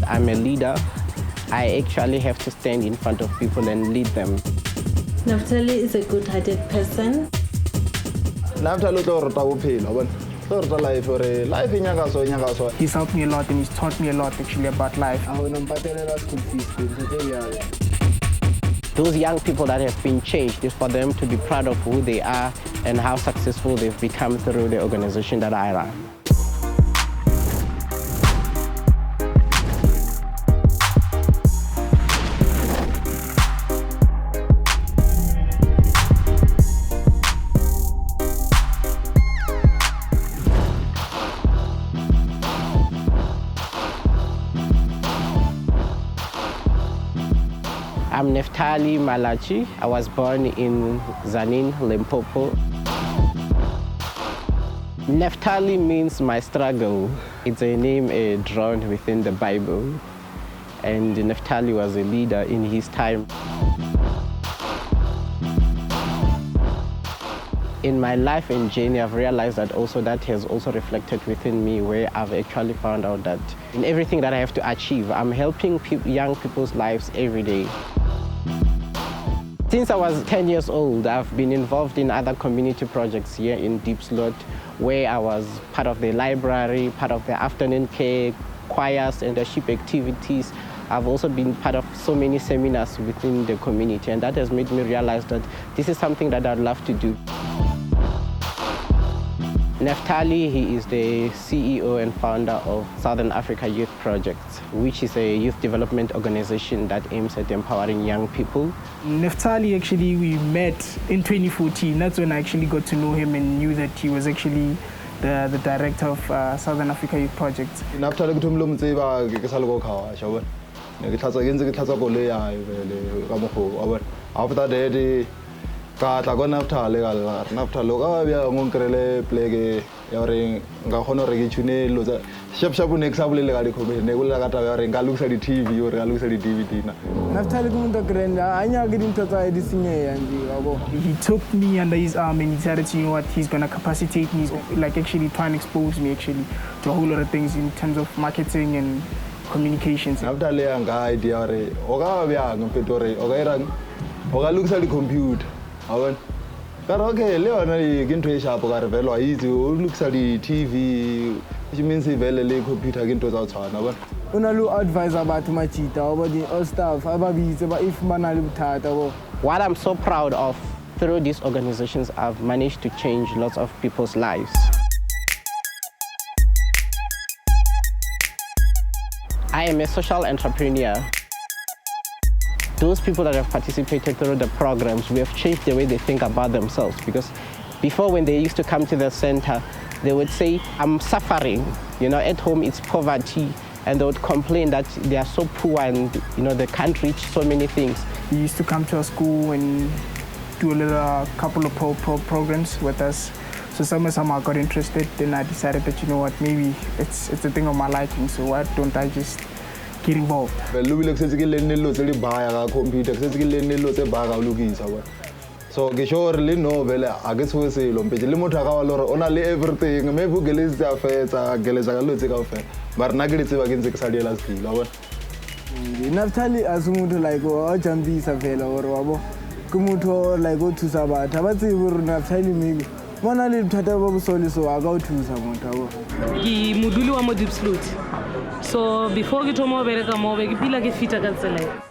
I'm a leader, I actually have to stand in front of people and lead them. Neftaly is a good-hearted person. Neftaly life. He's helped me a lot and he's taught me a lot actually about life. Those young people that have been changed is for them to be proud of who they are and how successful they've become through the organization that I run. I'm Neftaly Malatjie. I was born in Tzaneen, Limpopo. Neftaly means my struggle. It's a name drawn within the Bible. And Neftaly was a leader in his time. In my life and journey, I've realized that that has also reflected within me, where I've actually found out that in everything that I have to achieve, I'm helping young people's lives every day. Since I was 10 years old, I've been involved in other community projects here in Diepsloot, where I was part of the library, part of the afternoon care, choirs, and leadership activities. I've also been part of so many seminars within the community, and that has made me realize that this is something that I'd love to do. Neftaly, he is the CEO and founder of Southern Africa Youth Projects, which is a youth development organization that aims at empowering young people. Neftaly, actually, we met in 2014. That's when I actually got to know him and knew that he was actually the director of Southern Africa Youth Projects. Neftaly after that, Neftaly he took me under his arm and he decided to, you know what, he's going to capacitate me, like actually try and expose me actually to a whole lot of things in terms of marketing and communications. Neftaly idea looks at the computer. Okay, looks at the TV, which means the computer outside. Advise about my about the stuff, What I'm so proud of through these organizations, I've managed to change lots of people's lives. I am a social entrepreneur. Those people that have participated through the programs, we have changed the way they think about themselves, because before, when they used to come to the center, they would say, I'm suffering, at home it's poverty, and they would complain that they are so poor and they can't reach so many things. He used to come to our school and do a couple of programs with us. So somehow I got interested, then I decided that, maybe it's a thing of my liking, so why don't I just get involved? So really no I guess we say only everything but Neftaly as like jambisa vela or kumuntu like go to sabata abathi Neftaly maybe bona le thata ba bosole so aga o thusa motho ke moduli wa mo Diepsloot. So before ke thoma bereka mo be ke pila ke fita ka tsela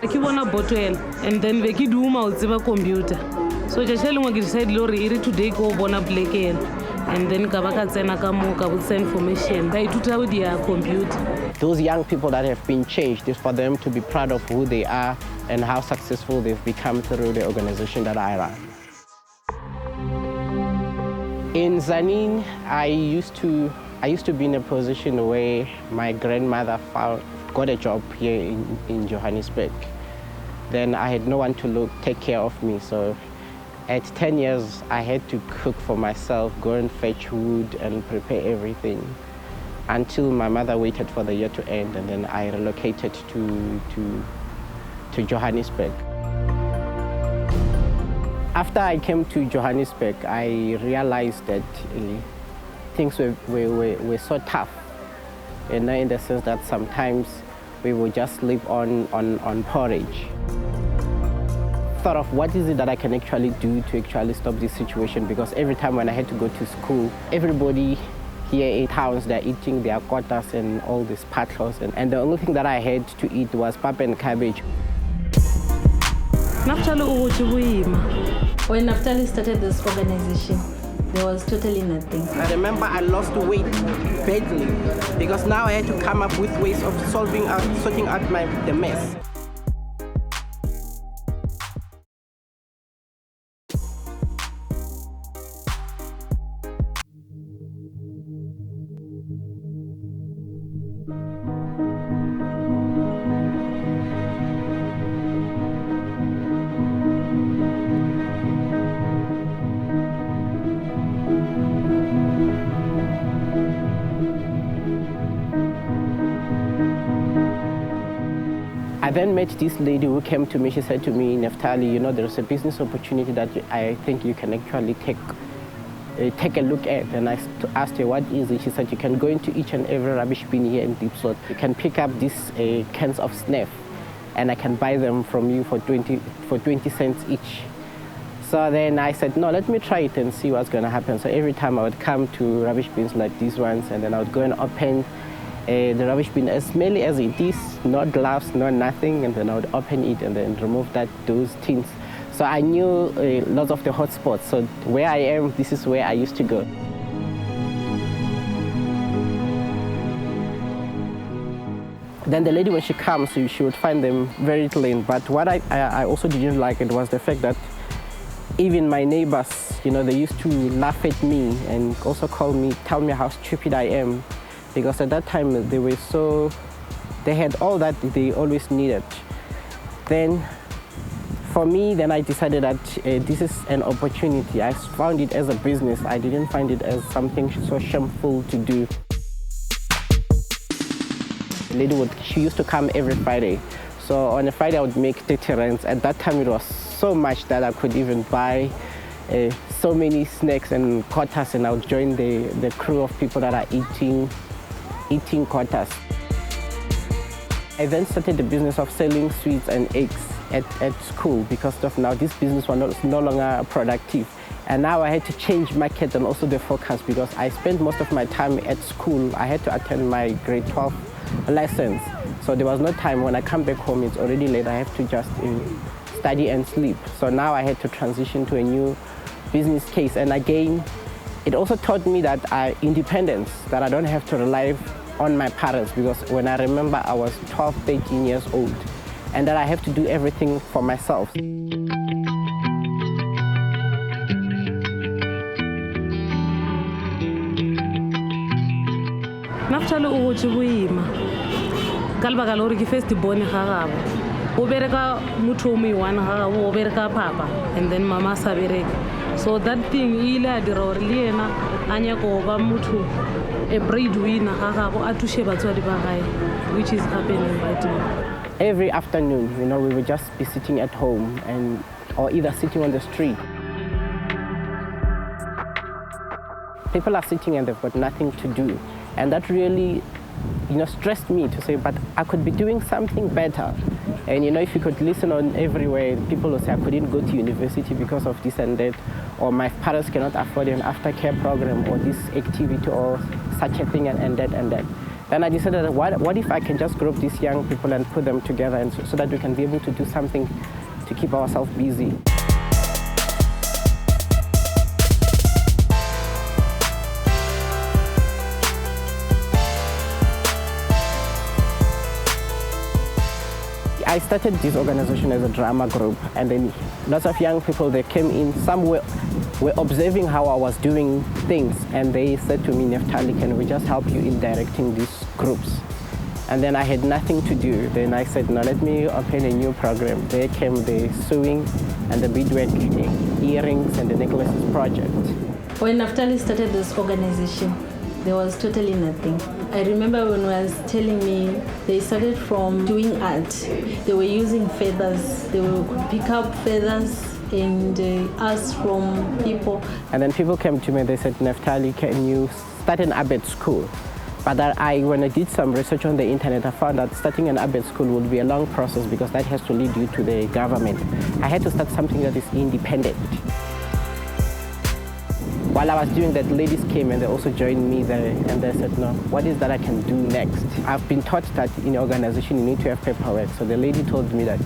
ke bona bottle and then be ke duma o tseba computer. So je lengwe ke decide lori iri today go bona black and then ka ba ka tsena ka mo ka botsa information ba ithuta with their computer. Those young people that have been changed is for them to be proud of who they are and how successful they've become through the organization that I run. In Tzaneen, I used to be in a position where my grandmother got a job here in Johannesburg. Then I had no one to take care of me. So at 10 years, I had to cook for myself, go and fetch wood and prepare everything until my mother waited for the year to end, and then I relocated to Johannesburg. After I came to Johannesburg, I realized that things were so tough. in the sense that sometimes we would just sleep on porridge. Thought of what is it that I can actually do to actually stop this situation, because every time when I had to go to school, everybody here in towns, they're eating their kotas and all these patlos, and the only thing that I had to eat was pap and cabbage. When Neftaly started this organization, there was totally nothing. I remember I lost weight badly because now I had to come up with ways of sorting out the mess. I then met this lady who came to me. She said to me, Neftaly, you know, there's a business opportunity that I think you can actually take a look at. And I asked her, what is it? She said, you can go into each and every rubbish bin here in Diepsloot. You can pick up these cans of snuff, and I can buy them from you for 20 cents each. So then I said, no, let me try it and see what's going to happen. So every time I would come to rubbish bins like these ones, and then I would go and open the rubbish bin as smelly as it is, no gloves, no nothing, and then I would open it and then remove those tins. So I knew lots of the hot spots. So where I am, this is where I used to go. Then the lady, when she comes, she would find them very clean. But what I also didn't like it was the fact that even my neighbors, you know, they used to laugh at me and also tell me how stupid I am. Because at that time they had all that they always needed. Then for me, then I decided that this is an opportunity. I found it as a business. I didn't find it as something so shameful to do. The lady she used to come every Friday. So on a Friday I would make 30 rands. At that time it was so much that I could even buy so many snacks and kotas, and I would join the crew of people that are eating kotas. I then started the business of selling sweets and eggs at school because of now this business was no longer productive. And now I had to change market and also the focus because I spent most of my time at school. I had to attend my grade 12 lessons. So there was no time when I come back home, it's already late. I have to just study and sleep. So now I had to transition to a new business case. And again, it also taught me that independence, that I don't have to rely on my parents, because when I remember I was 12, 13 years old, and that I have to do everything for myself. Neftaly o gotse boima ka lebaka la gore ke first born ga gabo o bereka motho o mo one ga gabo o bereka papa, and then mama sa bereka. So that thing ile a dira gore le yena a nyaka go ba motho a breadwinner ga gabo a thushe batswadi ba gae, which is happening right now. Every afternoon, you know, we would just be sitting at home or either sitting on the street. People are sitting and they've got nothing to do. And that really, you know, stressed me to say, but I could be doing something better. And, you know, if you could listen on everywhere, people will say I couldn't go to university because of this and that, or my parents cannot afford an aftercare program or this activity or such a thing and that and that. Then I decided, what if I can just group these young people and put them together and so that we can be able to do something to keep ourselves busy. I started this organization as a drama group, and then lots of young people, they came in. Some were observing how I was doing things, and they said to me, Neftaly, can we just help you in directing these groups? And then I had nothing to do. Then I said, no, let me open a new program. There came the sewing and the beadwork, earrings and the necklaces project. When Neftaly started this organization, there was totally nothing. I remember when I was telling me they started from doing art. They were using feathers. They would pick up feathers and ask from people. And then people came to me and they said, Neftaly, can you start an art school? But when I did some research on the internet, I found that starting an Abet school would be a long process because that has to lead you to the government. I had to start something that is independent. While I was doing that, ladies came and they also joined me there, and they said, no, what is that I can do next? I've been taught that in your organization you need to have paperwork. So the lady told me that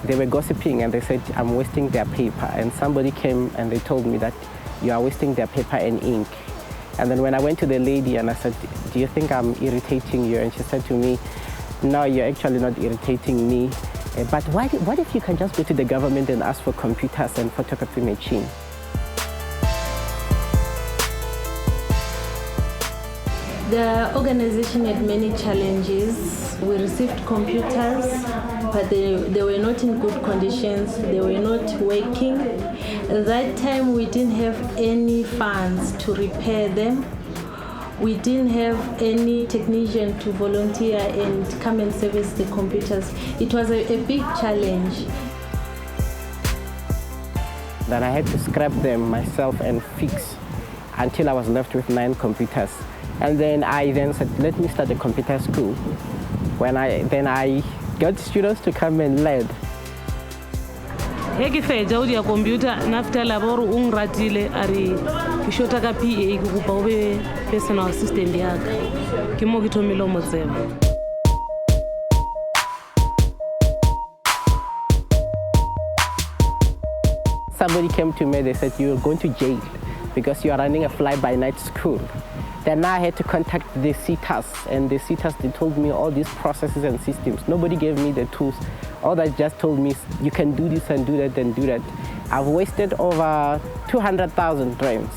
they were gossiping and they said I'm wasting their paper. And somebody came and they told me that you are wasting their paper and ink. And then when I went to the lady and I said, do you think I'm irritating you? And she said to me, no, you're actually not irritating me. But what if you can just go to the government and ask for computers and photocopy machine? The organization had many challenges. We received computers, but they were not in good conditions. They were not working. At that time, we didn't have any funds to repair them. We didn't have any technician to volunteer and come and service the computers. It was a big challenge. Then I had to scrap them myself and fix until I was left with 9 computers. And then I said, let me start a computer school. Then I got students to come and learn. Heke fetsa o dia computer Neftaly a bo re o ngratile a re ke shota ka PA ke kopa o be personal assistant ya ka ke mo ke thomile mo tseba. Somebody came to me, they said, you're going to jail because you are running a fly-by-night school. Then I had to contact the CETAs, and the CETAs, they told me all these processes and systems. Nobody gave me the tools. All they just told me is, you can do this and do that and do that. I've wasted over 200,000 rands,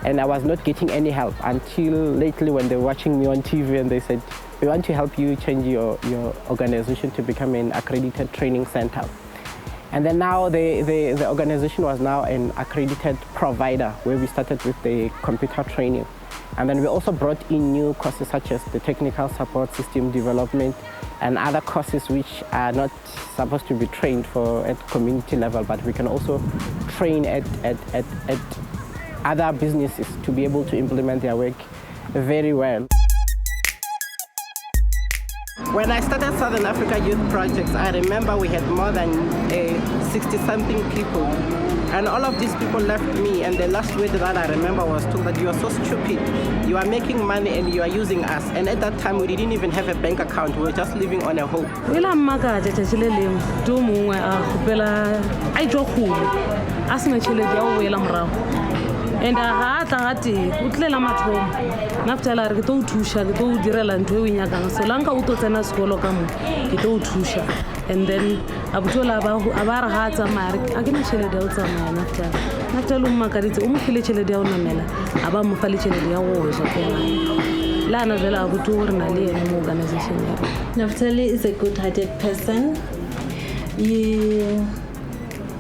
and I was not getting any help until lately when they were watching me on TV and they said, we want to help you change your organization to become an accredited training center. And then now the organization was now an accredited provider where we started with the computer training. And then we also brought in new courses such as the technical support, system development, and other courses which are not supposed to be trained at community level, but we can also train at other businesses to be able to implement their work very well. When I started Southern Africa Youth Projects, I remember we had more than 60-something people. And all of these people left me, and the last word that I remember was told that you are so stupid. You are making money and you are using us. And at that time, we didn't even have a bank account. We were just living on a hope. And ha tla gate o tlela mathomo Neftaly re ke tlo thusha ke tlo direla ntwe o nyakang so lanka o to tsena sekolo ka mo ke tlo thusha and then abutola ba re ha tsamaya a ke na tšhelete ya o tsamaya Neftaly o mmakaditse o mo file tšhelete ya o namela a ba mo fa le tšhelete ya go ja fela la na jela abuto re na le ene mo organization ya Neftaly is a good-hearted person.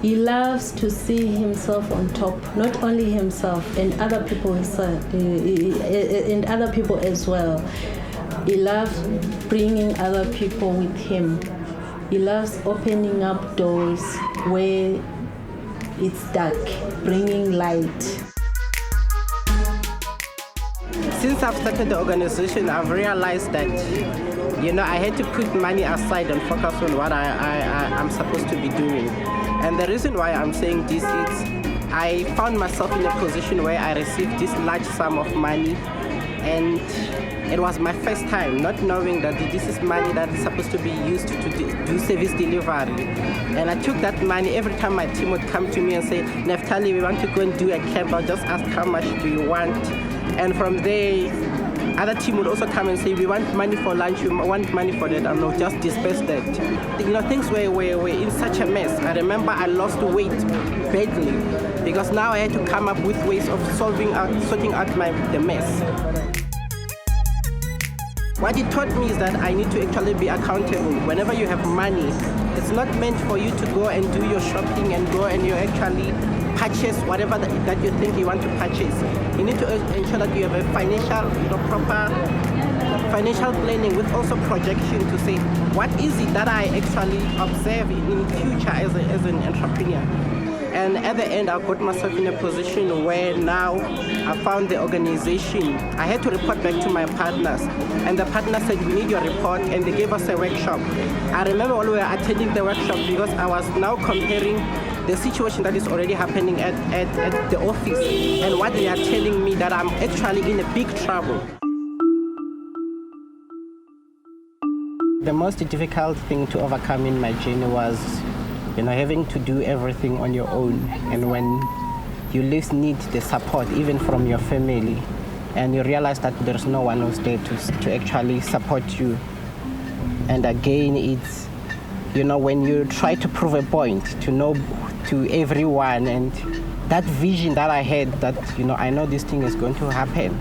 He loves to see himself on top, not only himself and other people as well. He loves bringing other people with him. He loves opening up doors where it's dark, bringing light. Since I've started the organization, I've realized that, I had to put money aside and focus on what I'm supposed to be doing. And the reason why I'm saying this is I found myself in a position where I received this large sum of money, and it was my first time not knowing that this is money that is supposed to be used to do service delivery. And I took that money. Every time my team would come to me and say, Neftaly, we want to go and do a camp, I'll just ask how much do you want. And from there, other team would also come and say, we want money for lunch, we want money for that, and I'll just disperse that. Things were in such a mess. I remember I lost weight badly because now I had to come up with ways of sorting out the mess. What it taught me is that I need to actually be accountable. Whenever you have money, it's not meant for you to go and do your shopping and go and you actually purchase whatever that you think you want to purchase. You need to ensure that you have a financial, proper financial planning with also projection to say, what is it that I actually observe in future as an entrepreneur? And at the end, I got myself in a position where now I found the organization. I had to report back to my partners. And the partner said, we need your report. And they gave us a workshop. I remember when we were attending the workshop because I was now comparing the situation that is already happening at the office and what they are telling me that I'm actually in a big trouble. The most difficult thing to overcome in my journey was, having to do everything on your own. And when you least need the support, even from your family, and you realize that there's no one who's there to actually support you. And again, it's, when you try to prove a point to everyone, and that vision that I had that, I know this thing is going to happen.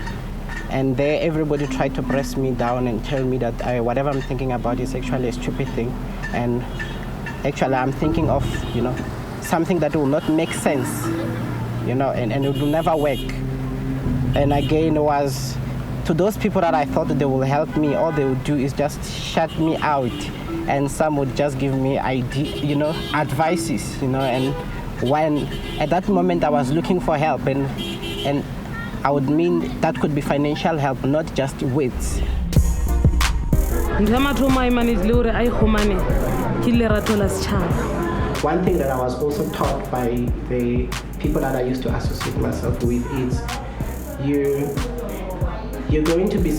And there everybody tried to press me down and tell me that whatever I'm thinking about is actually a stupid thing. And actually I'm thinking of, something that will not make sense, and it will never work. And again, it was to those people that I thought they will help me, all they would do is just shut me out. And some would just give me advices, and when at that moment I was looking for help, and I would mean that could be financial help, not just words. One thing that I was also taught by the people that I used to associate myself with is you're going to be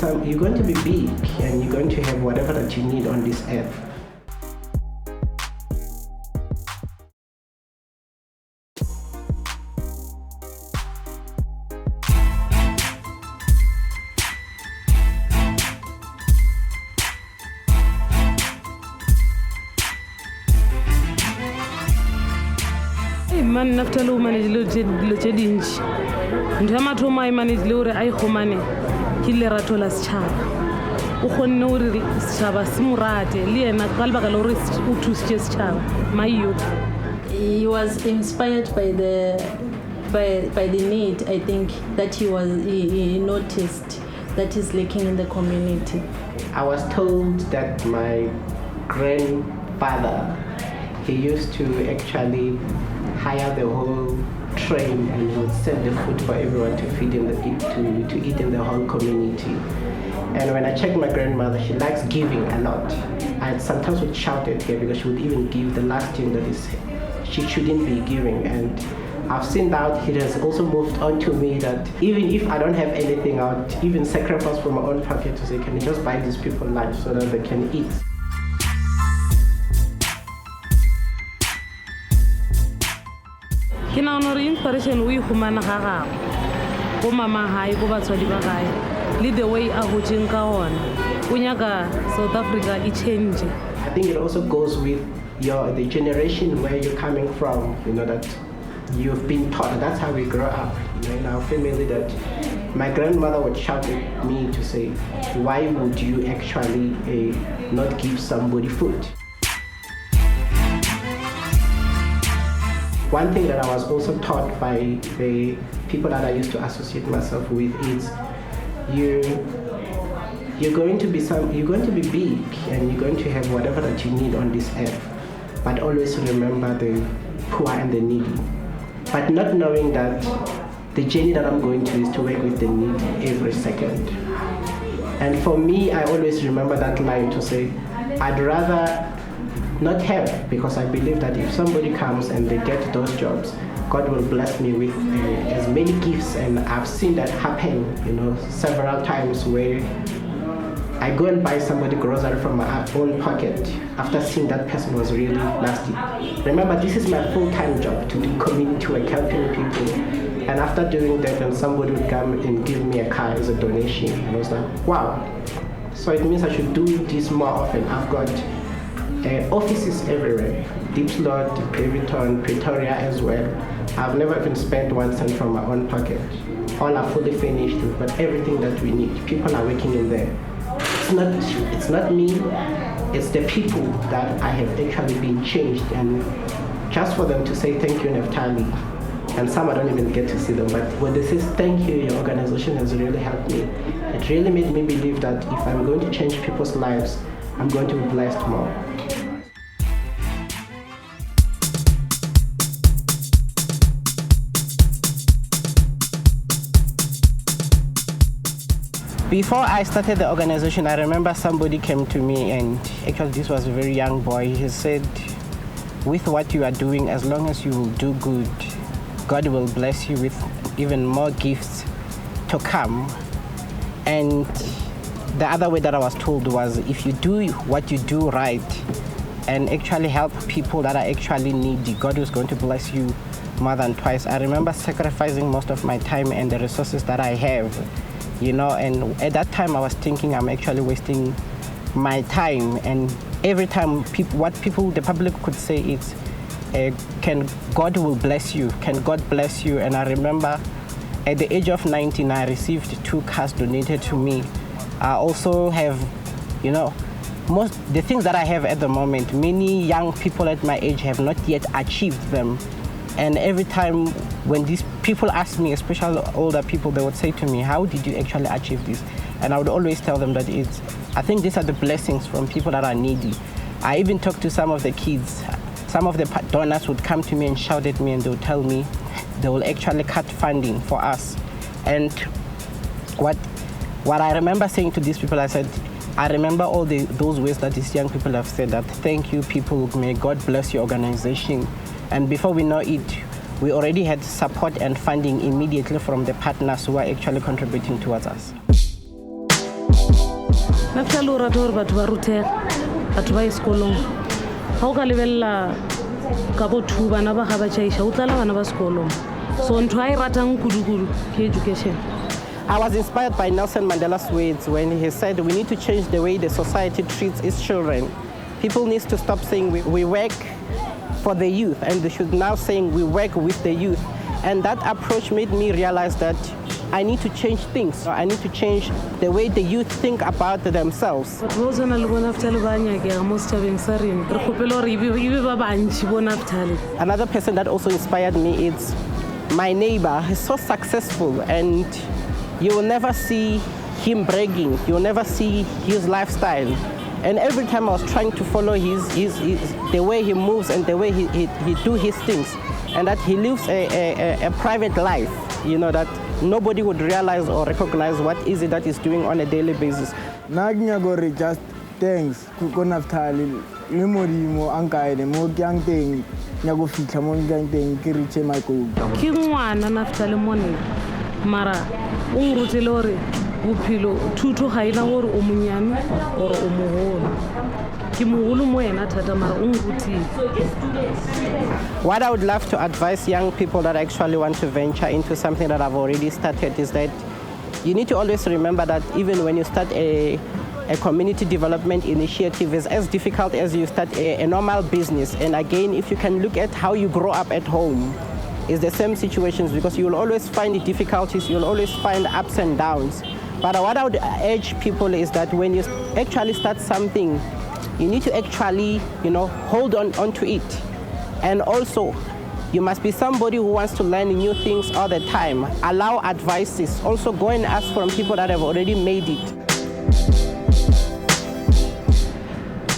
big, and you're going to have whatever that you need on this earth. Man Neftaly manage lo tse dintsi ntho ya mathomo a manage le gore a ikgomane ke lerato la setšhaba o kgonne gore setšhaba se mo rate le yena ka lebaka la gore o thusitše setšhaba mayo. He was inspired by the need, I think, that he noticed that is lacking in the community. I was told that my grandfather, he used to actually hire the whole train and he would serve the food for everyone to feed to eat in the whole community. And when I checked my grandmother, she likes giving a lot. I sometimes would shout at her because she would even give the last thing that she shouldn't be giving. And I've seen that it has also moved on to me that even if I don't have anything, I would even sacrifice from my own pocket to say, can you just buy these people lunch so that they can eat? Ke naona gore inspiration o ihumana ga gago go mama hae go batswadi ba gae le the way a hotseng ka ona o nyaka South Africa e change. I think it also goes with the generation where you're coming from, that you've been taught. That's how we grow up, in our family, that my grandmother would shout at me to say, why would you actually not give somebody food? One thing that I was also taught by the people that I used to associate myself with is you're going to be big, and you're going to have whatever that you need on this earth, but always remember the poor and the needy. But not knowing that the journey that I'm going to is to work with the needy every second. And for me, I always remember that line to say, I'd rather not have, because I believe that if somebody comes and they get those jobs, God will bless me with as many gifts. And I've seen that happen, several times where I go and buy somebody grocery from my own pocket after seeing that person was really nasty. Remember, this is my full-time job, to do community work, helping people. And after doing that, then somebody would come and give me a car as a donation. And I was like, wow. So it means I should do this more often. I've got offices everywhere, Diepsloot, Daveyton, Pretoria as well. I've never even spent 1 cent from my own pocket. All are fully finished, but everything that we need, people are working in there. It's not me, it's the people that I have actually been changed, and just for them to say thank you, Neftaly, and some I don't even get to see them, but when they say thank you, your organization has really helped me. It really made me believe that if I'm going to change people's lives, I'm going to be blessed more. Before I started the organization, I remember somebody came to me, and actually this was a very young boy. He said, with what you are doing, as long as you will do good, God will bless you with even more gifts to come. And the other way that I was told was, if you do what you do right and actually help people that are actually needy, God is going to bless you more than twice. I remember sacrificing most of my time and the resources that I have, and at that time I was thinking I'm actually wasting my time. And every time the public could say is, God will bless you, can God bless you? And I remember at the age of 19, I received 2 cars donated to me. I also have, most the things that I have at the moment, many young people at my age have not yet achieved them. And every time when these people ask me, especially older people, they would say to me, how did you actually achieve this? And I would always tell them that I think these are the blessings from people that are needy. I even talked to some of the kids. Some of the donors would come to me and shout at me, and they would tell me they will actually cut funding for us. And what I remember saying to these people, I said, I remember all those ways that these young people have said that, thank you people, may God bless your organization. And before we know it, we already had support and funding immediately from the partners who are actually contributing towards us. Neftaly o rata gore batho ba rutega, batho ba sekolong. Ha o ka lebella ka bo thu bana ba ga ba tšhaiša, o tlala bana ba sekolong. So ntho a e ratang kudu-kudu ke education. I was inspired by Nelson Mandela's words when he said we need to change the way the society treats its children. People need to stop saying we work for the youth, and they should now saying we work with the youth. And that approach made me realize that I need to change things. I need to change the way the youth think about themselves. Another person that also inspired me is my neighbor. He's so successful, and you will never see him bragging. You will never see his lifestyle. And every time I was trying to follow the way he moves and the way he do his things, and that he lives a private life, that nobody would realize or recognize what is it that he's doing on a daily basis. Nagnagori just thanks ku Neftaly le modimo ankaile mo kyang teng nyago fitla mo kyang teng ke riche my goal. Ke ngwana Neftaly mone mara o nrutile hore bophelo thuto ga ina gore o monyane or o mogolo. Ke mogolo mo ena thata mara o nrutile. What I would love to advise young people that actually want to venture into something that I've already started is that you need to always remember that even when you start a community development initiative, is as difficult as you start a normal business. And again, if you can look at how you grow up at home, it's the same situations, because you will always find difficulties, you'll always find ups and downs. But what I would urge people is that when you actually start something, you need to actually, hold on to it. And also, you must be somebody who wants to learn new things all the time. Allow advices. Also go and ask from people that have already made it.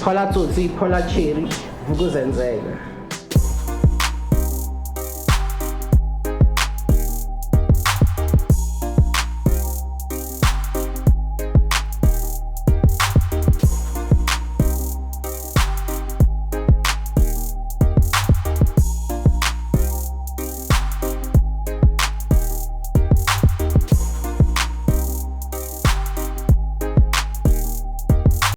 Malatjie, Phiri,